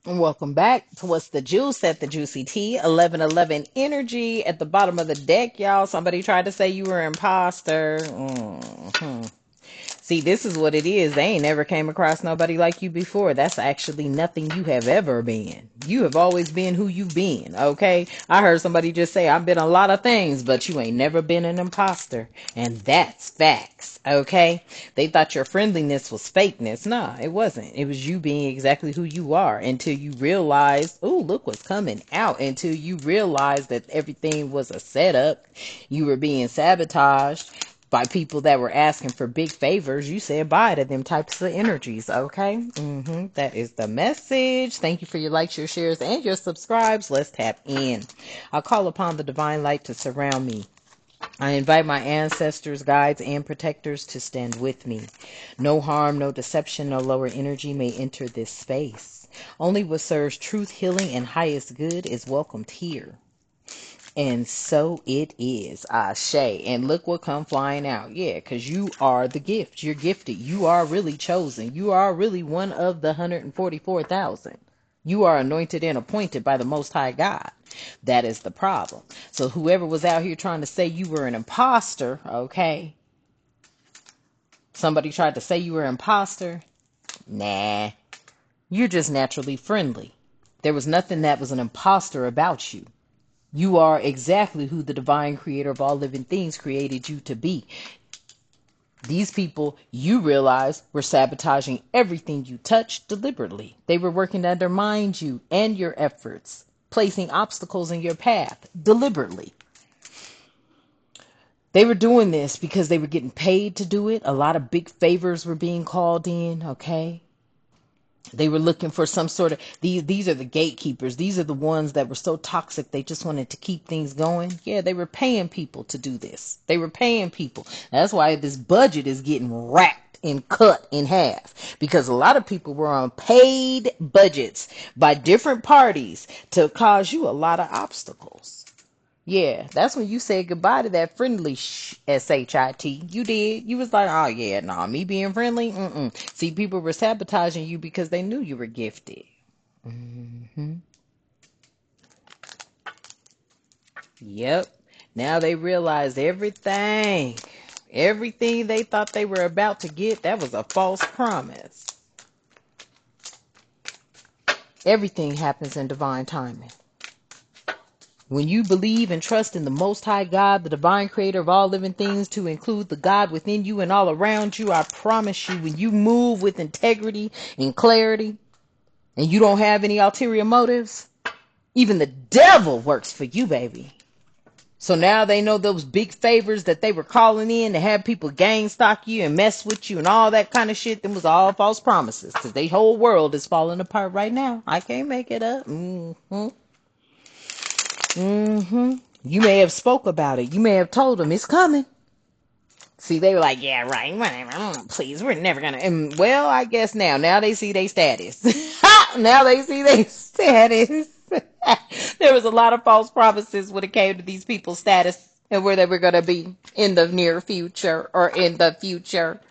Welcome back to What's the Juice at the Juicy Tea. 1111 energy at the bottom of the deck, y'all. Somebody tried to say you were an imposter. See, this is what it is. They ain't never came across nobody like you before. That's actually nothing you have ever been. You have always been who you've been, okay? I heard somebody just say, I've been a lot of things, but you ain't never been an imposter. And that's facts, okay? They thought your friendliness was fakeness. Nah, it wasn't. It was you being exactly who you are until you realized, oh, look what's coming out. Until you realized that everything was a setup. You were being sabotaged by people that were asking for big favors. You said bye to them types of energies, okay? That is the message. Thank you for your likes, your shares, and your subscribes. Let's tap in. I call upon the divine light to surround me. I invite my ancestors, guides, and protectors to stand with me. No harm, no deception, no lower energy may enter this space. Only what serves truth, healing, and highest good is welcomed here. And so it is, Ashe. And look what come flying out. Yeah, because you are the gift. You're gifted. You are really chosen. You are really one of the 144,000. You are anointed and appointed by the Most High God. That is the problem. So whoever was out here trying to say you were an imposter, okay? Somebody tried to say you were an imposter. Nah. You're just naturally friendly. There was nothing that was an imposter about you. You are exactly who the divine creator of all living things created you to be. These people, you realize, were sabotaging everything you touched deliberately. They were working to undermine you and your efforts, placing obstacles in your path deliberately. They were doing this because they were getting paid to do it. A lot of big favors were being called in, okay? They were looking for some sort of, these are the gatekeepers. These are the ones that were so toxic they just wanted to keep things going. Yeah, they were paying people to do this. They were paying people. That's why this budget is getting wrapped and cut in half. Because a lot of people were on paid budgets by different parties to cause you a lot of obstacles. Yeah, that's when you said goodbye to that friendly S-H-I-T. You did. You was like, oh yeah, nah, me being friendly? Mm-mm. See, people were sabotaging you because they knew you were gifted. Yep. Now they realized everything. Everything they thought they were about to get, that was a false promise. Everything happens in divine timing. When you believe and trust in the Most High God, the divine creator of all living things, to include the God within you and all around you, I promise you, when you move with integrity and clarity, and you don't have any ulterior motives, even the devil works for you, baby. So now they know those big favors that they were calling in to have people gang stalk you and mess with you and all that kind of shit. Them was all false promises, because the whole world is falling apart right now. I can't make it up. You may have spoke about it. You may have told them it's coming. See, they were like, yeah, right, whatever. Please, we're never gonna. And well, I guess now they see their status. Now they see their status. There was a lot of false promises when it came to these people's status and where they were gonna be in the near future or in the future.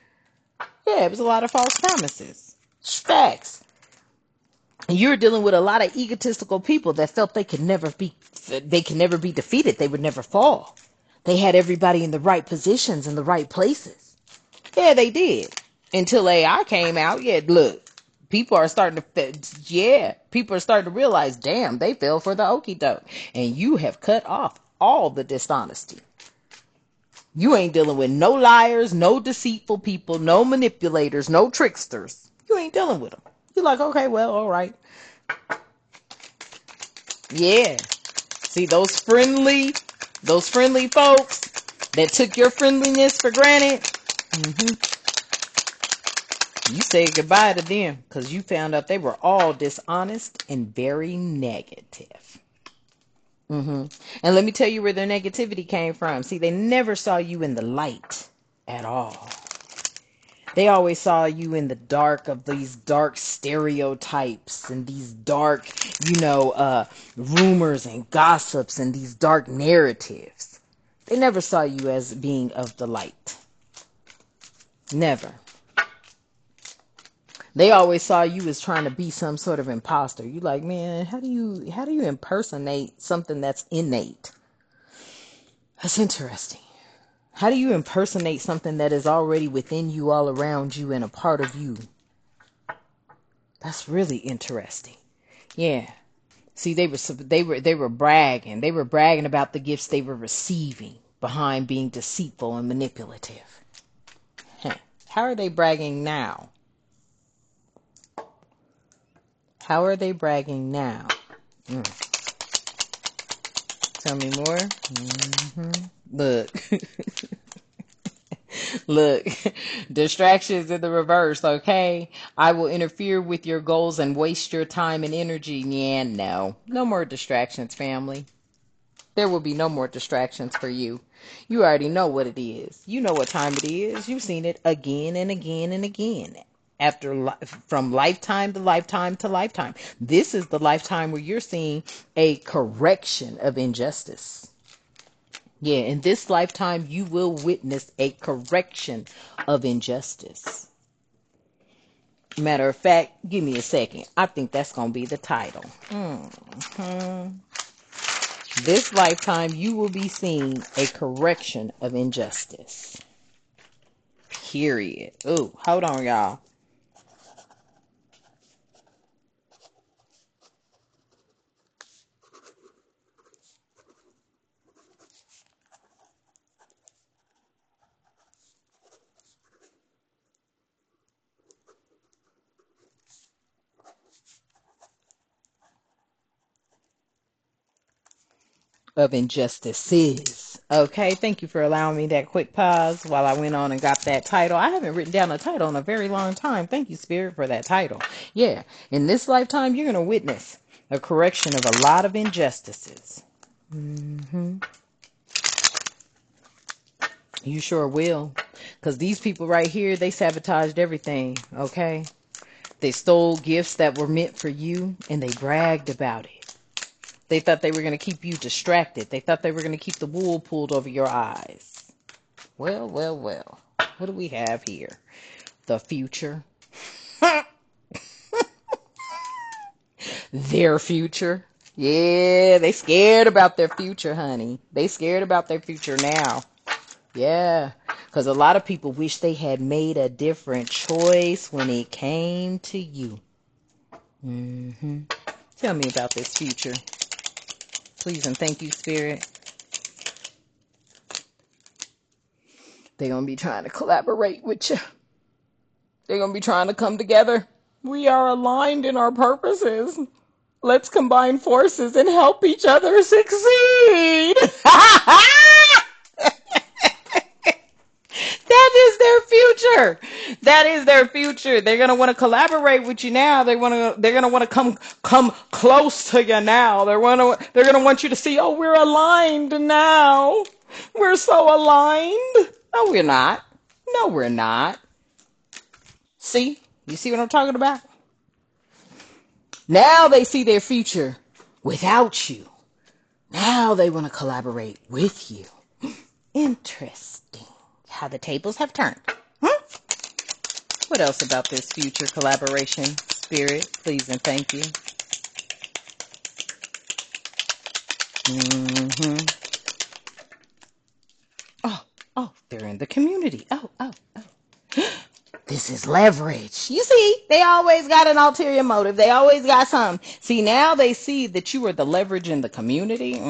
Yeah, it was a lot of false promises. Facts. You're dealing with a lot of egotistical people that felt they could never be defeated. They would never fall. They had everybody in the right positions in the right places. Yeah, they did. Until AI came out. Yeah, look, people are starting to realize, damn, they fell for the okie doke. And you have cut off all the dishonesty. You ain't dealing with no liars, no deceitful people, no manipulators, no tricksters. You ain't dealing with them. You're like, okay, well, all right. Yeah. See, those friendly folks that took your friendliness for granted, you say goodbye to them because you found out they were all dishonest and very negative. And let me tell you where their negativity came from. See, they never saw you in the light at all. They always saw you in the dark of these dark stereotypes and these dark, rumors and gossips and these dark narratives. They never saw you as being of the light. Never. They always saw you as trying to be some sort of imposter. You like, man, how do you impersonate something that's innate? That's interesting. How do you impersonate something that is already within you, all around you, and a part of you? That's really interesting. Yeah. See, they were bragging. They were bragging about the gifts they were receiving behind being deceitful and manipulative. Huh. How are they bragging now? How are they bragging now? Mm. Tell me more. Look. Look, distractions in the reverse, okay? I will interfere with your goals and waste your time and energy. Yeah, no. No more distractions, family. There will be no more distractions for you. You already know what it is. You know what time it is. You've seen it again and again and again. From lifetime to lifetime to lifetime. This is the lifetime where you're seeing a correction of injustice. Yeah, in this lifetime, you will witness a correction of injustice. Matter of fact, give me a second. I think that's going to be the title. This lifetime, you will be seeing a correction of injustice. Period. Ooh, hold on, y'all. Of injustices. Okay, thank you for allowing me that quick pause while I went on and got that title. I haven't written down a title in a very long time. Thank you, Spirit, for that title. Yeah, in this lifetime, you're going to witness a correction of a lot of injustices. You sure will. Because these people right here, they sabotaged everything, okay? They stole gifts that were meant for you, and they bragged about it. They thought they were going to keep you distracted. They thought they were going to keep the wool pulled over your eyes. Well, well, well. What do we have here? The future. Their future. Yeah, they scared about their future, honey. They scared about their future now. Yeah, because a lot of people wish they had made a different choice when it came to you. Tell me about this future. Please and thank you, Spirit. They're going to be trying to collaborate with you. They're going to be trying to come together. We are aligned in our purposes. Let's combine forces and help each other succeed. That is their future. That is their future. They're gonna want to collaborate with you now. They're gonna want to come close to you now. They're gonna want you to see, oh, we're aligned now. We're so aligned. No, we're not. No, we're not. See? You see what I'm talking about? Now they see their future without you. Now they want to collaborate with you. Interesting. How the tables have turned. What else about this future collaboration, Spirit? Please and thank you. Oh, they're in the community. Oh. This is leverage. You see, they always got an ulterior motive. They always got something. See, now they see that you are the leverage in the community.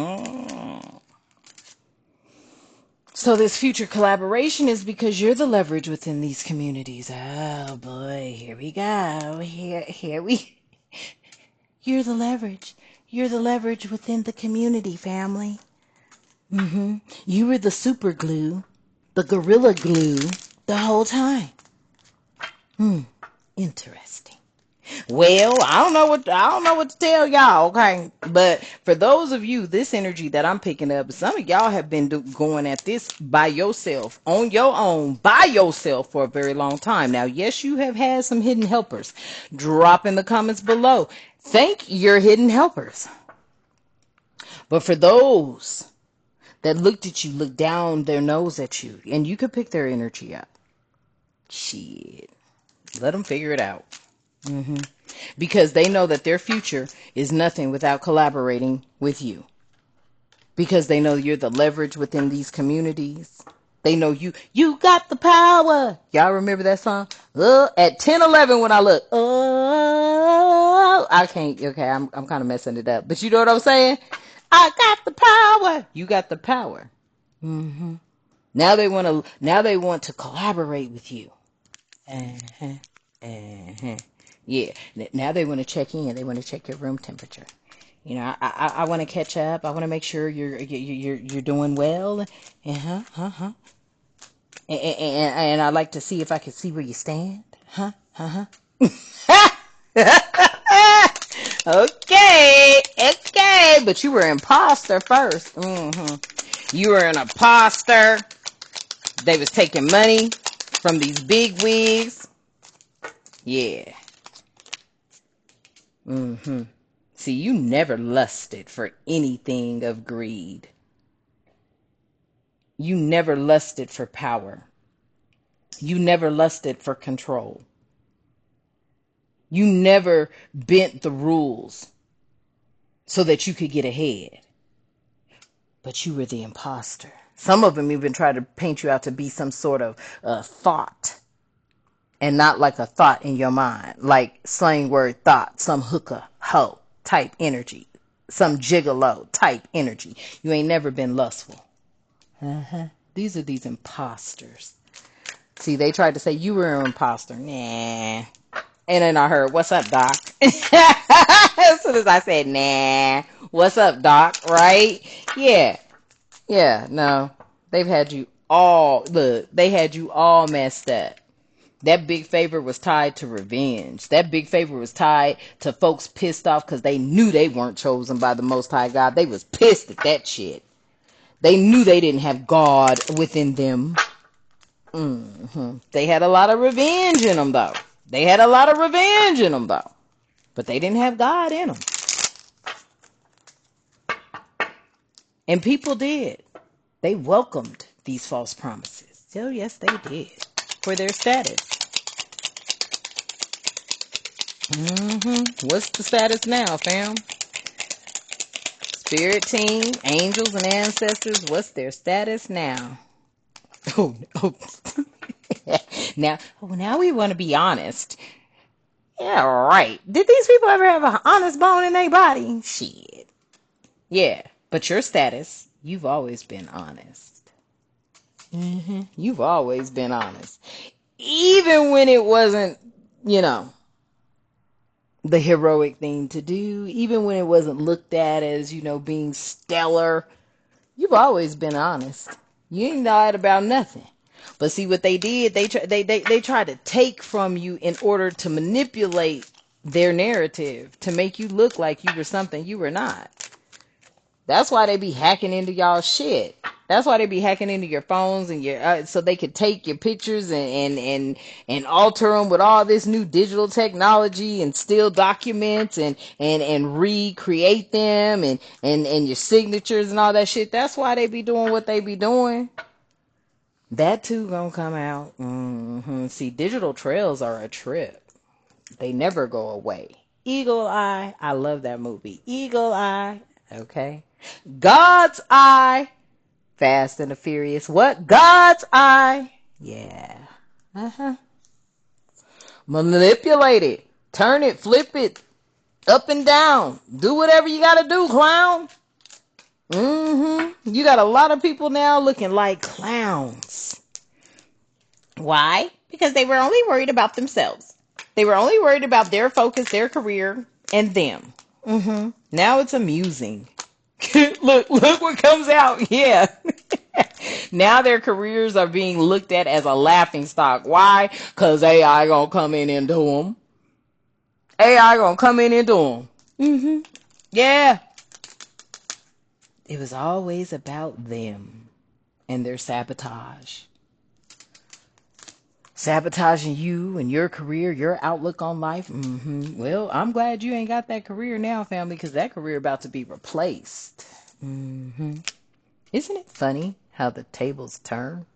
So this future collaboration is because you're the leverage within these communities. Oh boy, here we go. You're the leverage. You're the leverage within the community, family. You were the super glue, the gorilla glue, the whole time. Interesting. Well, I don't know what to tell y'all, okay? But for those of you, this energy that I'm picking up, some of y'all have been going at this by yourself, on your own, by yourself for a very long time. Now, yes, you have had some hidden helpers. Drop in the comments below. Thank your hidden helpers. But for those that looked at you, looked down their nose at you, and you could pick their energy up. Shit. Let them figure it out. Hmm. Because they know that their future is nothing without collaborating with you. Because they know you're the leverage within these communities. They know you got the power. Y'all remember that song? At 10:11 when I look. Oh, I can't. Okay, I'm kind of messing it up. But you know what I'm saying? I got the power. You got the power. Hmm. Now they want to collaborate with you. Uh-huh. Uh-huh. Yeah. Now they want to check in. They want to check your room temperature. You know, I want to catch up. I want to make sure you're doing well. Uh-huh. Uh-huh. And I like to see if I can see where you stand. Huh? Uh-huh. Okay. Okay. But you were an imposter first. Hmm. You were an imposter. They was taking money from these big wigs. Yeah. Hmm. See, you never lusted for anything of greed. You never lusted for power. You never lusted for control. You never bent the rules so that you could get ahead. But you were the imposter. Some of them even try to paint you out to be some sort of thought, and not like a thought in your mind, like slang word thought, some hooker, hoe type energy, some gigolo type energy. You ain't never been lustful. Uh-huh. These are these imposters. See, they tried to say you were an imposter. Nah. And then I heard, "What's up, Doc?" As soon as I said, "Nah, what's up, Doc?" Right? Yeah. Yeah. No. They've had you all, look, they had you all messed up. That big favor was tied to revenge. That big favor was tied to folks pissed off because they knew they weren't chosen by the Most High God. They was pissed at that shit. They knew they didn't have God within them. They had a lot of revenge in them, though. They had a lot of revenge in them, though. But they didn't have God in them. And people did. They welcomed these false promises. Oh, yes, they did. For their status. What's the status now, fam? Spirit team, angels, and ancestors, what's their status now? Oh, no. Now we want to be honest. Yeah, right. Did these people ever have an honest bone in their body? Shit. Yeah, but your status, you've always been honest. You've always been honest. Even when it wasn't, you know, the heroic thing to do, even when it wasn't looked at as, being stellar, you've always been honest. You ain't lied about nothing. But see what they did, they tried to take from you in order to manipulate their narrative to make you look like you were something you were not. That's why they be hacking into y'all shit. That's why they be hacking into your phones and your so they could take your pictures and alter them with all this new digital technology and steal documents and recreate them and your signatures and all that shit. That's why they be doing what they be doing. That too gonna come out. See, digital trails are a trip. They never go away. Eagle Eye. I love that movie. Eagle Eye. Okay. God's Eye. Fast and the Furious. What? God's Eye. Yeah. Manipulate it. Turn it. Flip it. Up and down. Do whatever you gotta do, clown. You got a lot of people now looking like clowns. Why? Because they were only worried about themselves. They were only worried about their focus, their career, and them. Now it's amusing. Look what comes out. Yeah. Now their careers are being looked at as a laughing stock. Why? Because AI gonna come in and do them. AI gonna come in and do them. Yeah. It was always about them and their sabotage. Sabotaging you and your career, your outlook on life. Well, I'm glad you ain't got that career now, family, because that career about to be replaced. Isn't it funny how the tables turn?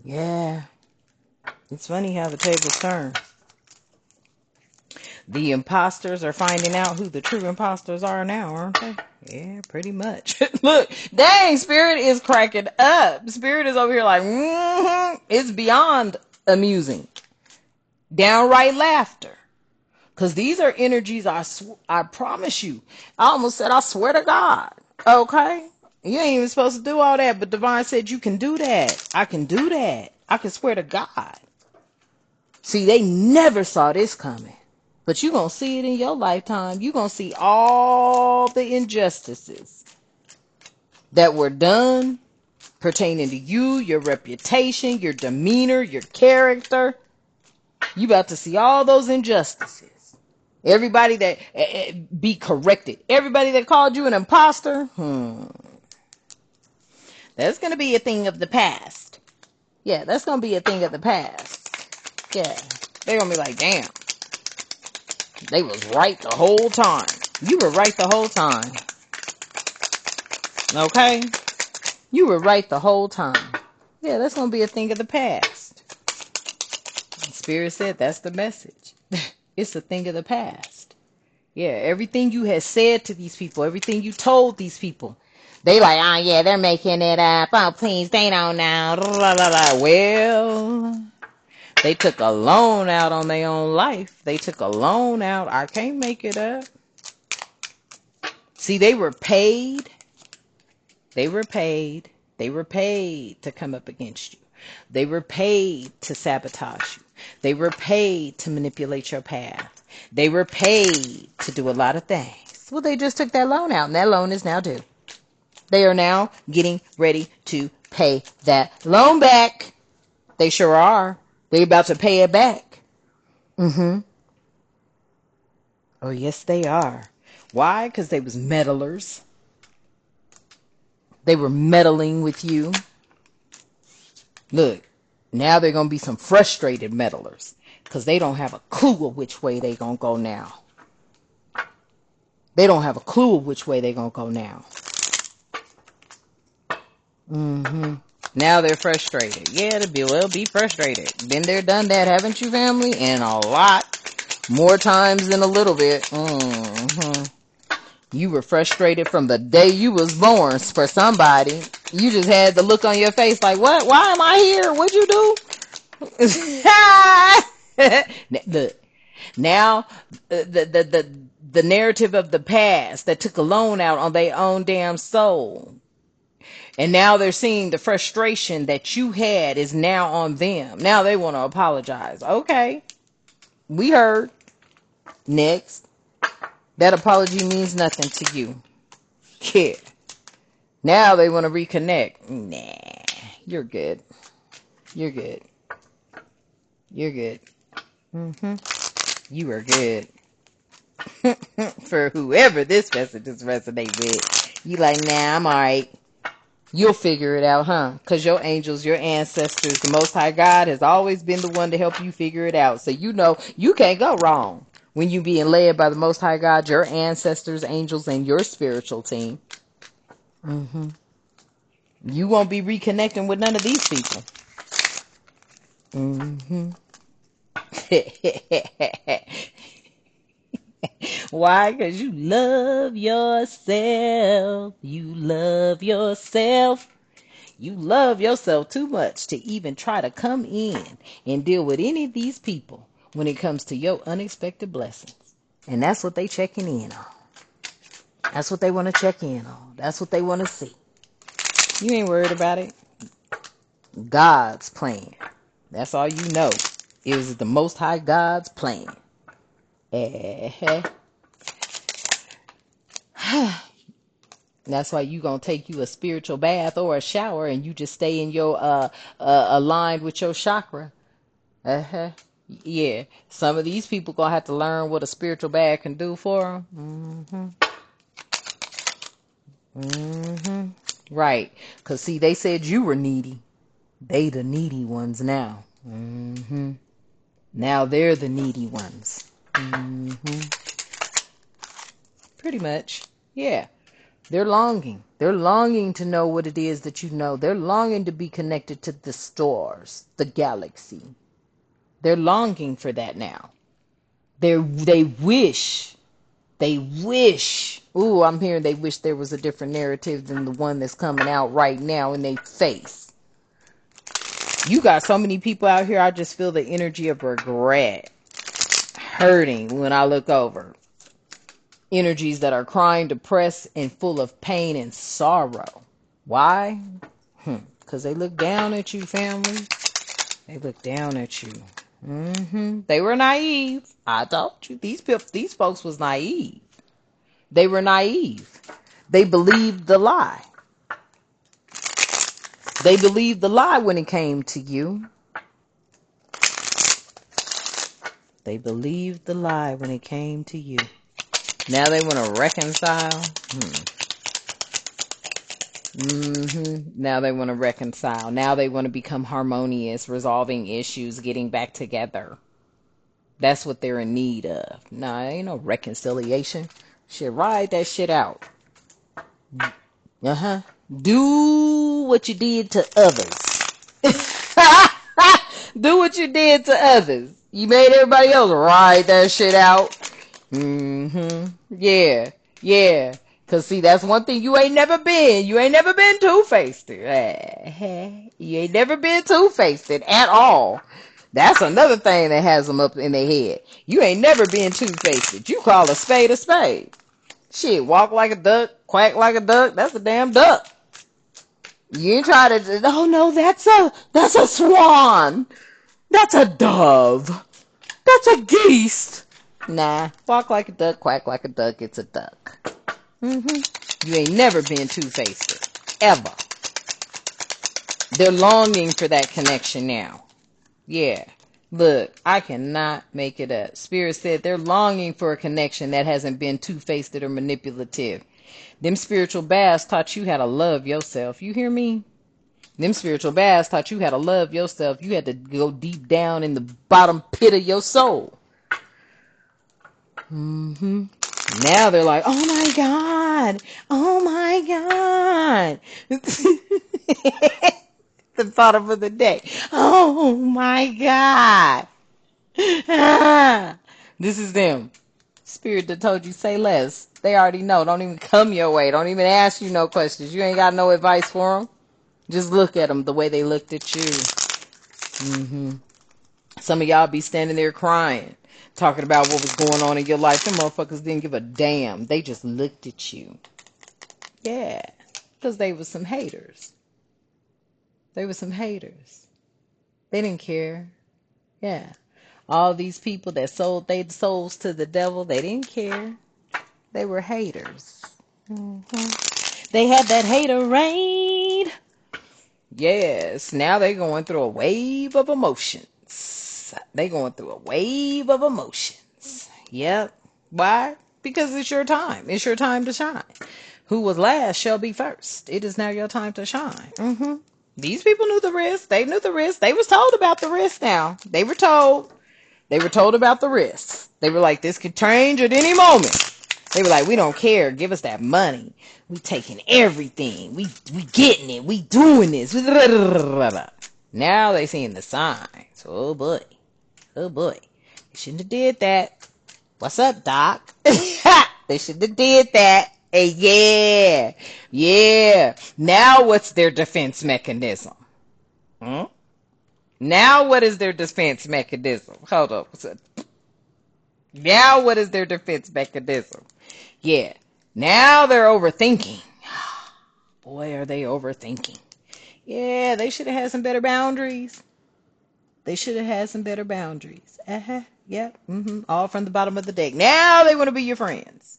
Yeah. It's funny how the tables turn. The imposters are finding out who the true imposters are now, aren't they? Yeah, pretty much. Look, dang, Spirit is cracking up. Spirit is over here like, it's beyond amusing. Downright laughter. Because these are energies, I promise you. I almost said, I swear to God. Okay? You ain't even supposed to do all that, but Divine said you can do that. I can do that. I can swear to God. See, they never saw this coming. But you're going to see it in your lifetime. You're going to see all the injustices that were done pertaining to you, your reputation, your demeanor, your character. You about to see all those injustices. Everybody that be corrected. Everybody that called you an imposter, that's going to be a thing of the past. Yeah, that's going to be a thing of the past. Yeah, they're going to be like, damn. They was right the whole time. You were right the whole time. Okay? You were right the whole time. Yeah, that's going to be a thing of the past. Spirit said that's the message. It's a thing of the past. Yeah, everything you had said to these people, everything you told these people, they like, oh yeah, they're making it up. Oh, please, they don't know. Well, they took a loan out on their own life. They took a loan out. I can't make it up. See, they were paid. They were paid. They were paid to come up against you. They were paid to sabotage you. They were paid to manipulate your path. They were paid to do a lot of things. Well, they just took that loan out, and that loan is now due. They are now getting ready to pay that loan back. They sure are. They about to pay it back. Oh, yes, they are. Why? Because they was meddlers. They were meddling with you. Look, now they're going to be some frustrated meddlers because they don't have a clue of which way they're going to go now. They don't have a clue of which way they're going to go now. Now they're frustrated. Yeah, they'll be frustrated. Been there, done that, haven't you, family? And a lot. More times than a little bit. You were frustrated from the day you was born for somebody. You just had the look on your face like, what? Why am I here? What'd you do? Look, now the narrative of the past that took a loan out on their own damn soul. And now they're seeing the frustration that you had is now on them. Now they want to apologize. Okay. We heard. Next. That apology means nothing to you. Yeah. Now they want to reconnect. Nah. You're good. You're good. You're good. You are good. For whoever this message is resonate with. You like, nah, I'm alright. You'll figure it out, huh? Because your angels, your ancestors, the Most High God has always been the one to help you figure it out. So you know you can't go wrong when you being led by the Most High God, your ancestors, angels, and your spiritual team. You won't be reconnecting with none of these people. Why? Because you love yourself. You love yourself. You love yourself too much to even try to come in and deal with any of these people when it comes to your unexpected blessings. And that's what they checking in on. That's what they want to check in on. That's what they want to see. You ain't worried about it. God's plan. That's all you know. It was the Most High God's plan. That's why you gonna take you a spiritual bath or a shower and you just stay in your aligned with your chakra. Yeah, some of these people gonna have to learn what a spiritual bath can do for them. Right, because see, they said you were needy. They the needy ones now. Now they're the needy ones. Pretty much. Yeah. They're longing. They're longing to know what it is that you know. They're longing to be connected to the stars, the galaxy. They're longing for that now. They wish. They wish. Ooh, I'm hearing they wish there was a different narrative than the one that's coming out right now in their face. You got so many people out here, I just feel the energy of regret. Hurting when I look over. Energies that are crying, depressed, and full of pain and sorrow. Why? Because they look down at you, family. They look down at you. They were naive. I told you, these folks was naive. They were naive. They believed the lie. They believed the lie when it came to you. They believed the lie when it came to you. Now they want to reconcile. Now they want to reconcile. Now they want to become harmonious, resolving issues, getting back together. That's what they're in need of. Nah, ain't no reconciliation. Shit, ride that shit out. Do what you did to others. Do what you did to others. You made everybody else ride that shit out. Yeah. Cause see, that's one thing you ain't never been. You ain't never been two-faced. You ain't never been two-faced at all. That's another thing that has them up in their head. You ain't never been two-faced. You call a spade a spade. Shit, walk like a duck, quack like a duck. That's a damn duck. You ain't try to, oh no, that's a swan. That's a dove. That's a geese. Nah, walk like a duck, quack like a duck. It's a duck. You ain't never been two-faced. Ever. They're longing for that connection now. Yeah. Look, I cannot make it up. Spirit said they're longing for a connection that hasn't been two-faced or manipulative. Them spiritual baths taught you how to love yourself. You hear me? Them spiritual baths taught you how to love yourself. You had to go deep down in the bottom pit of your soul. Now they're like, oh my God. Oh my God. The bottom of the day. Oh my God. This is them. Spirit that told you say less. They already know. Don't even come your way. Don't even ask you no questions. You ain't got no advice for them. Just look at them the way they looked at you. Some of y'all be standing there crying, talking about what was going on in your life. Them motherfuckers didn't give a damn. They just looked at you. Yeah, because they were some haters. They were some haters. They didn't care. Yeah. All these people that sold their souls to the devil, they didn't care. They were haters. They had that hater rain. Yes, now they're going through a wave of emotions. They're going through a wave of emotions. Yep. Why? Because it's your time. It's your time to shine. Who was last shall be first. It is now your time to shine. These people knew the risk. They knew the risk. They was told about the risk now. They were told. They were told about the risks. They were like, this could change at any moment. They were like, we don't care. Give us that money. We taking everything. We getting it. We doing this. Now they seeing the signs. Oh boy. Oh boy. They shouldn't have did that. What's up, Doc? They shouldn't have did that. Hey, yeah. Yeah. Now what's their defense mechanism? Now what is their defense mechanism? Hold up. Now what is their defense mechanism? Yeah. Now they're overthinking. Boy, are they overthinking. Yeah, they should have had some better boundaries. They should have had some better boundaries. Yep. All from the bottom of the deck. Now they want to be your friends.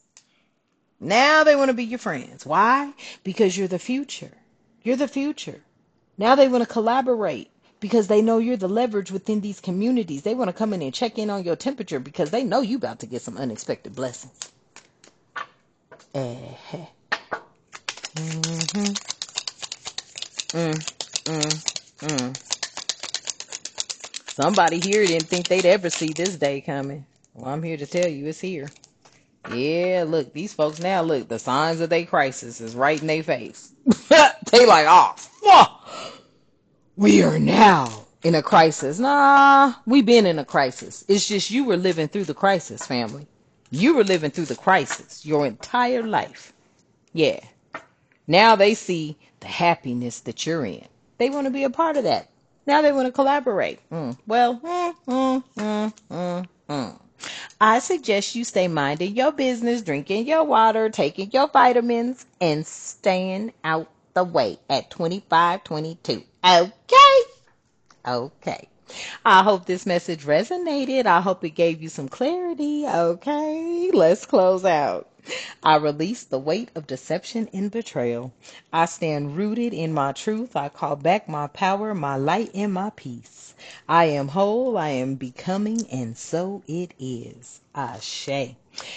Now they want to be your friends. Why? Because you're the future. You're the future. Now they want to collaborate because they know you're the leverage within these communities. They want to come in and check in on your temperature because they know you about to get some unexpected blessings. Somebody here didn't think they'd ever see this day coming. Well, I'm here to tell you it's here. Yeah, look, these folks now, look, the signs of their crisis is right in their face. They like, oh, fuck. We are now In a crisis. Nah, we been in a crisis. It's just you were living through the crisis, family. You were living through the crisis your entire life. Yeah. Now they see the happiness that you're in. They want to be a part of that. Now they want to collaborate. I suggest you stay minding your business, drinking your water, taking your vitamins, and staying out the way at 2522. Okay? Okay. I hope this message resonated. I hope it gave you some clarity. Okay, let's close out. I release the weight of deception and betrayal. I stand rooted in my truth. I call back my power, my light, and my peace. I am whole. I am becoming, and so it is. Ashe.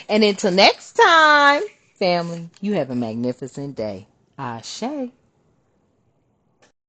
And until next time, family, you have a magnificent day. Ashe.